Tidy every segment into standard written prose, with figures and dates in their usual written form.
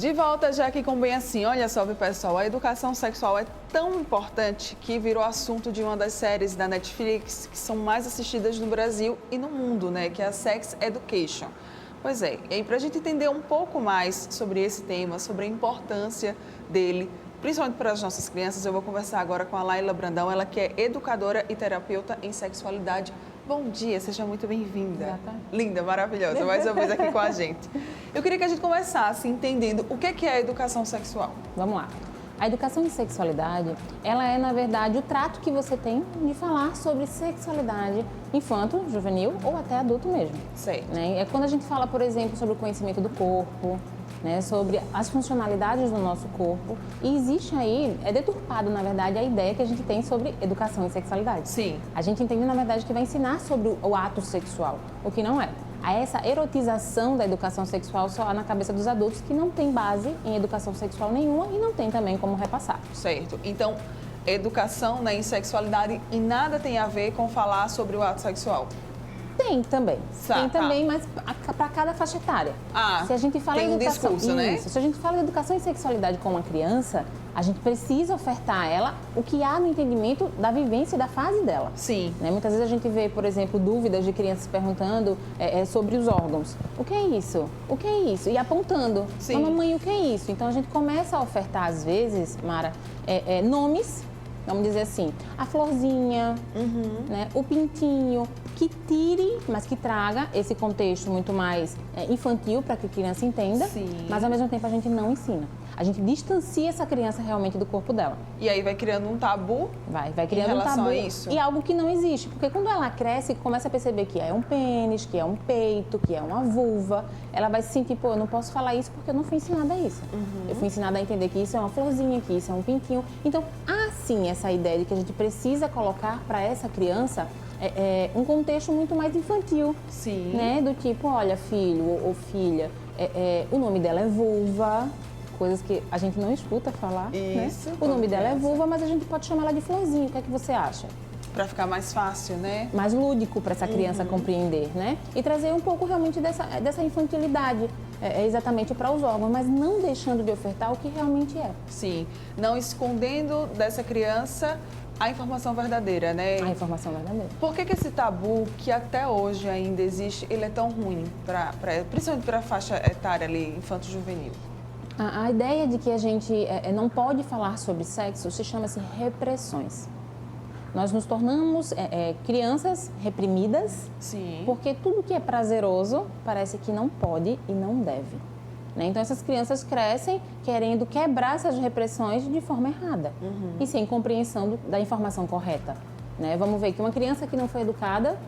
De volta já aqui com Bem Assim. Olha só, pessoal, a educação sexual é tão importante que virou assunto de uma das séries da Netflix que são mais assistidas no Brasil e no mundo, né? Que é a Sex Education. Pois é, e aí pra gente entender um pouco mais sobre esse tema, sobre a importância dele, principalmente para as nossas crianças, eu vou conversar agora com a Laila Brandão, ela que é educadora e terapeuta em sexualidade. Bom dia, seja muito bem-vinda. Linda, maravilhosa, mais uma vez aqui com a gente. Eu queria que a gente começasse entendendo o que é a educação sexual. Vamos lá. A educação em sexualidade, ela é, na verdade, o trato que você tem de falar sobre sexualidade infanto, juvenil ou até adulto mesmo. Certo. Né? É quando a gente fala, por exemplo, sobre o conhecimento do corpo, né? Sobre as funcionalidades do nosso corpo. E existe aí, é deturpado, na verdade, a ideia que a gente tem sobre educação em sexualidade. Sim. A gente entende, na verdade, que vai ensinar sobre o ato sexual, o que não é. Essa erotização da educação sexual só há na cabeça dos adultos que não tem base em educação sexual nenhuma e não tem também como repassar. Certo. Então, educação, né, em sexualidade e nada tem a ver com falar sobre o ato sexual. Tem também. Tem também, mas para cada faixa etária. Se a gente fala em educação, discurso, né? Se a gente fala em educação e sexualidade com uma criança, a gente precisa ofertar a ela o que há no entendimento da vivência e da fase dela. Sim. Né? Muitas vezes a gente vê, por exemplo, dúvidas de crianças perguntando sobre os órgãos. O que é isso? O que é isso? E apontando. Sim. Mamãe, o que é isso? Então a gente começa a ofertar, às vezes, Mara, nomes. Vamos dizer assim, a florzinha, né, o pintinho, que tire, mas que traga esse contexto muito mais infantil para que a criança entenda, Sim. mas ao mesmo tempo a gente não ensina. A gente distancia essa criança realmente do corpo dela. E aí vai criando um tabu? Vai criando um tabu. A isso. E algo que não existe, porque quando ela cresce e começa a perceber que é um pênis, que é um peito, que é uma vulva, ela vai se sentir, pô, eu não posso falar isso porque eu não fui ensinada a isso. Eu fui ensinada a entender que isso é uma florzinha, que isso é um pintinho. Então, há sim essa ideia de que a gente precisa colocar para essa criança um contexto muito mais infantil. Sim. Né? Do tipo, olha, filho ou filha, o nome dela é vulva. Coisas que a gente não escuta falar, isso, né? O nome dela é vulva, mas a gente pode chamar ela de florzinha. O que é que você acha? Para ficar mais fácil, né? Mais lúdico para essa criança compreender, né? E trazer um pouco realmente dessa infantilidade exatamente para os órgãos, mas não deixando de ofertar o que realmente é. Sim, não escondendo dessa criança a informação verdadeira, né? A informação verdadeira. Por que esse tabu, que até hoje ainda existe, ele é tão ruim, principalmente para a faixa etária ali, infanto-juvenil? A ideia de que a gente não pode falar sobre sexo se chama-se repressões. Nós nos tornamos crianças reprimidas. Sim. Porque tudo que é prazeroso parece que não pode e não deve. Né? Então, essas crianças crescem querendo quebrar essas repressões de forma errada e sem compreensão da informação correta. Né? Vamos ver que uma criança que não foi educada,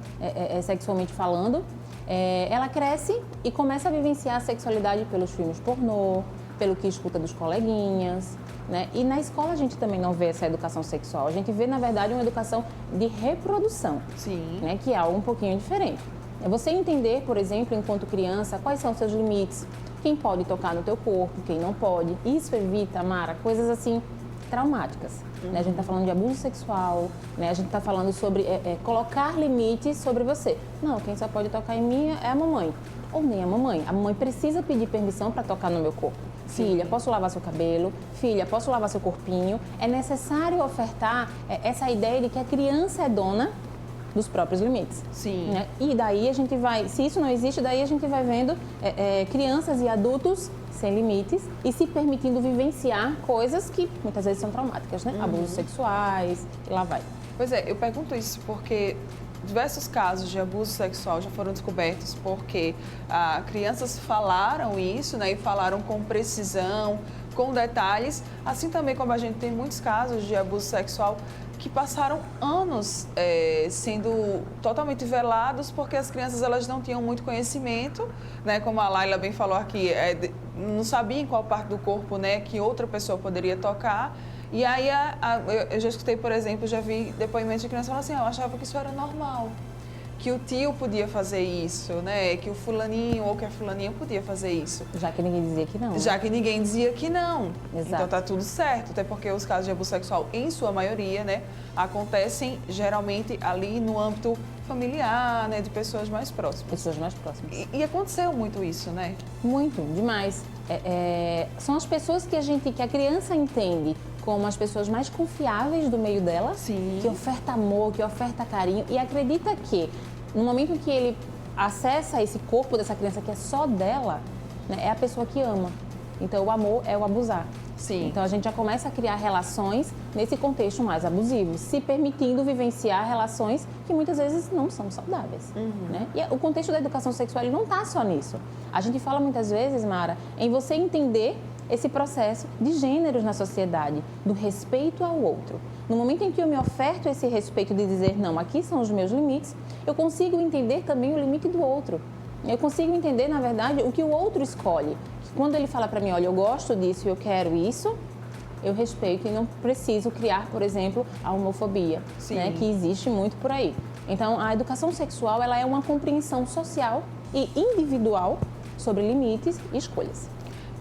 sexualmente falando, ela cresce e começa a vivenciar a sexualidade pelos filmes pornô, pelo que escuta dos coleguinhas, né? E na escola a gente também não vê essa educação sexual. A gente vê, na verdade, uma educação de reprodução, Sim. Né? Que é algo um pouquinho diferente. É você entender, por exemplo, enquanto criança, quais são os seus limites, quem pode tocar no teu corpo, quem não pode. Isso evita, Mara, coisas assim traumáticas. Né? A gente está falando de abuso sexual, né? A gente está falando sobre colocar limites sobre você. Não, quem só pode tocar em mim é a mamãe. Ou nem a mamãe. A mamãe precisa pedir permissão para tocar no meu corpo. Filha, posso lavar seu cabelo? Filha, posso lavar seu corpinho? É necessário ofertar essa ideia de que a criança é dona dos próprios limites. Sim. Né? E daí a gente vai, se isso não existe, daí a gente vai vendo crianças e adultos sem limites e se permitindo vivenciar coisas que muitas vezes são traumáticas, né? Abusos sexuais, e lá vai. Pois é, eu pergunto isso porque diversos casos de abuso sexual já foram descobertos porque crianças falaram isso, né, e falaram com precisão, com detalhes, assim também como a gente tem muitos casos de abuso sexual que passaram anos sendo totalmente velados porque as crianças elas não tinham muito conhecimento, né, como a Laila bem falou aqui, não sabia em qual parte do corpo, né, que outra pessoa poderia tocar. E aí, eu já escutei, por exemplo, já vi depoimentos de crianças falando assim, eu achava que isso era normal, que o tio podia fazer isso, né? Que o fulaninho ou que a fulaninha podia fazer isso. Já que ninguém dizia que não. Já que ninguém dizia que não. Exato. Então tá tudo certo, até porque os casos de abuso sexual, em sua maioria, né, acontecem geralmente ali no âmbito familiar, né, de pessoas mais próximas. Pessoas mais próximas. E aconteceu muito isso, né? Muito, demais. São as pessoas que a criança entende como as pessoas mais confiáveis do meio dela, Sim. que oferta amor, que oferta carinho e acredita que no momento em que ele acessa esse corpo dessa criança que é só dela, né, é a pessoa que ama. Então o amor é o abusar. Sim. Então a gente já começa a criar relações nesse contexto mais abusivo, se permitindo vivenciar relações que muitas vezes não são saudáveis. Né? E o contexto da educação sexual ele não está só nisso. A gente fala muitas vezes, Mara, em você entender esse processo de gêneros na sociedade, do respeito ao outro. No momento em que eu me oferto esse respeito de dizer, não, aqui são os meus limites, eu consigo entender também o limite do outro. Eu consigo entender, na verdade, o que o outro escolhe. Quando ele fala para mim, olha, eu gosto disso e eu quero isso, eu respeito e não preciso criar, por exemplo, a homofobia, né, que existe muito por aí. Então, a educação sexual ela é uma compreensão social e individual sobre limites e escolhas.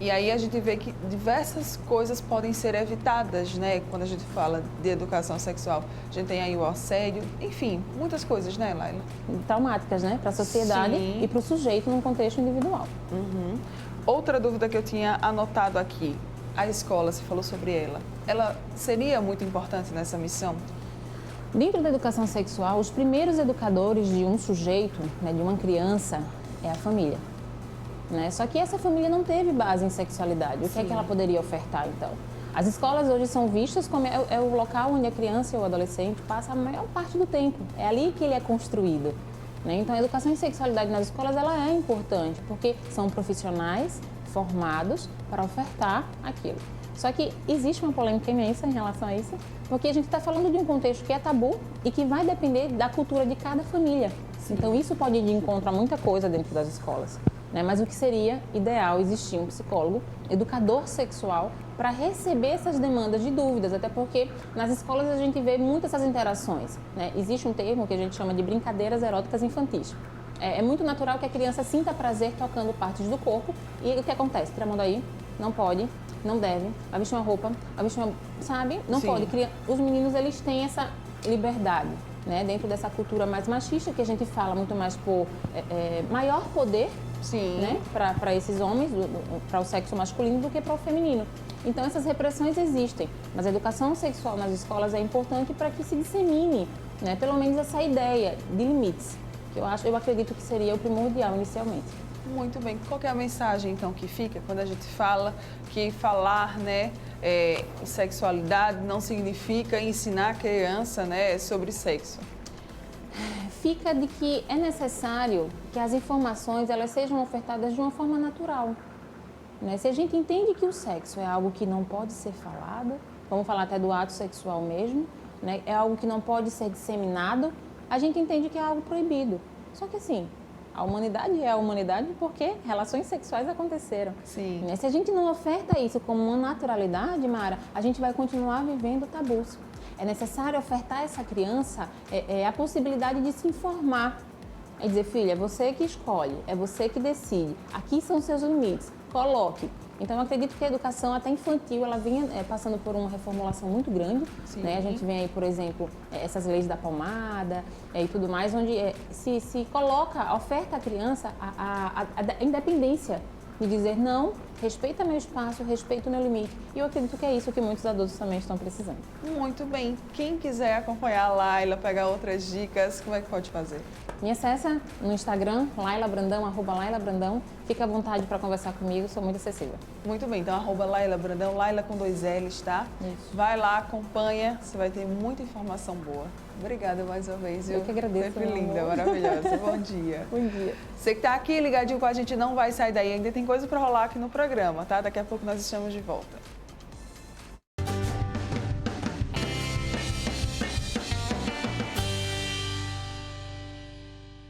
E aí a gente vê que diversas coisas podem ser evitadas, né? Quando a gente fala de educação sexual. A gente tem aí o assédio, enfim, muitas coisas, né, Laila? Traumáticas, né? Para a sociedade e para o sujeito num contexto individual. Outra dúvida que eu tinha anotado aqui. A escola, você falou sobre ela. Ela seria muito importante nessa missão? Dentro da educação sexual, os primeiros educadores de um sujeito, né, de uma criança, é a família. Né? Só que essa família não teve base em sexualidade. O que é que ela poderia ofertar, então? As escolas hoje são vistas como é o local onde a criança ou o adolescente passa a maior parte do tempo. É ali que ele é construído. Né? Então, a educação em sexualidade nas escolas ela é importante, porque são profissionais formados para ofertar aquilo. Só que existe uma polêmica imensa em relação a isso, porque a gente está falando de um contexto que é tabu e que vai depender da cultura de cada família. Então, isso pode ir de encontro a muita coisa dentro das escolas. Né? Mas o que seria ideal existir um psicólogo, educador sexual, para receber essas demandas de dúvidas, até porque nas escolas a gente vê muitas essas interações. Né? Existe um termo que a gente chama de brincadeiras eróticas infantis. É muito natural que a criança sinta prazer tocando partes do corpo e o que acontece? Tira a mão daí, não pode, não deve, vai vestir uma roupa, vai vestir uma... Sabe? Não pode. Os meninos, eles têm essa liberdade. Né? Dentro dessa cultura mais machista, que a gente fala muito mais por maior poder, né? Para esses homens, para o sexo masculino, do que para o feminino. Então, essas repressões existem, mas a educação sexual nas escolas é importante para que se dissemine, né? Pelo menos essa ideia de limites, que eu acredito que seria o primordial inicialmente. Muito bem. Qual que é a mensagem, então, que fica quando a gente fala que falar, né, sexualidade não significa ensinar a criança, né, sobre sexo? Fica de que é necessário que as informações elas sejam ofertadas de uma forma natural. Né? Se a gente entende que o sexo é algo que não pode ser falado, vamos falar até do ato sexual mesmo, né? É algo que não pode ser disseminado, a gente entende que é algo proibido. Só que assim, a humanidade é a humanidade porque relações sexuais aconteceram. Né? Se a gente não oferta isso como uma naturalidade, Mara, a gente vai continuar vivendo tabus. É necessário ofertar a essa criança a possibilidade de se informar. É dizer, filha, é você que escolhe, é você que decide. Aqui são os seus limites, coloque. Então, eu acredito que a educação até infantil, ela vinha passando por uma reformulação muito grande. Né? A gente vê aí, por exemplo, essas leis da palmada e tudo mais, onde se coloca, oferta à criança a independência de dizer não, respeita meu espaço, respeita o meu limite. E eu acredito que é isso que muitos adultos também estão precisando. Muito bem. Quem quiser acompanhar a Laila, pegar outras dicas, como é que pode fazer? Me acessa no Instagram, Laila Brandão, @Laila Brandão. Fica à vontade para conversar comigo, sou muito acessível. Muito bem, então @Laila Brandão, Laila com 2 L's, tá? Isso. Vai lá, acompanha, você vai ter muita informação boa. Obrigada mais uma vez, viu? Eu que agradeço. Sempre linda, maravilhosa. Bom dia. Bom dia. Você que está aqui ligadinho com a gente, não vai sair daí, ainda tem coisa para rolar aqui no programa, tá? Daqui a pouco nós estamos de volta.